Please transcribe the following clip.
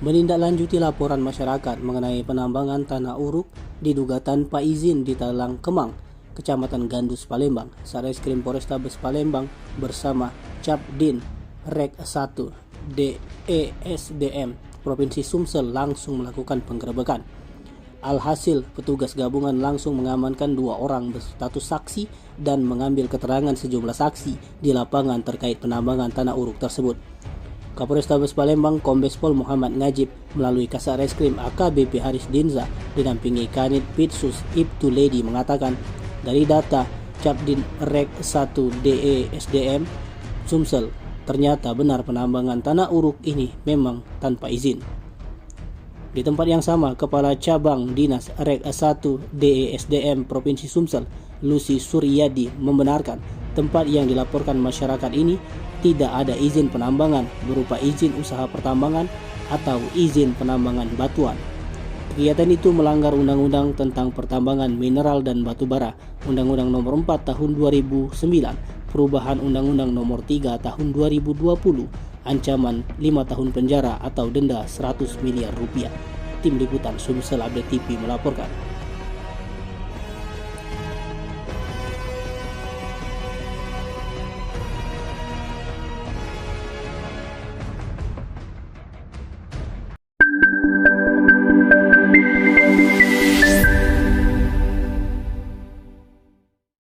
menindaklanjuti laporan masyarakat mengenai penambangan tanah uruk diduga tanpa izin di Talang Kemang, Kecamatan Gandus, Palembang. Satreskrim Polrestabes Palembang bersama Capdin Reg 1 DESDM Provinsi Sumsel langsung melakukan penggerebekan. Alhasil, petugas gabungan langsung mengamankan 2 orang berstatus saksi dan mengambil keterangan sejumlah saksi di lapangan terkait penambangan tanah uruk tersebut. Kapolrestabes Palembang Kombes Pol Muhammad Najib melalui Kasat Reskrim AKBP Haris Dinza didampingi Kanit Pitsus Ibtu Lady mengatakan, dari data Capdin Reg 1 DESDM Sumsel, ternyata benar penambangan tanah uruk ini memang tanpa izin. Di tempat yang sama, Kepala Cabang Dinas Reg 1 DESDM Provinsi Sumsel, Lucy Suryadi, membenarkan tempat yang dilaporkan masyarakat ini tidak ada izin penambangan berupa izin usaha pertambangan atau izin penambangan batuan. Kegiatan itu melanggar Undang-Undang tentang Pertambangan Mineral dan Batubara, Undang-Undang Nomor 4 Tahun 2009, perubahan Undang-Undang Nomor 3 Tahun 2020, ancaman 5 tahun penjara atau denda 100 miliar rupiah. Tim Liputan Sumsel Update TV melaporkan.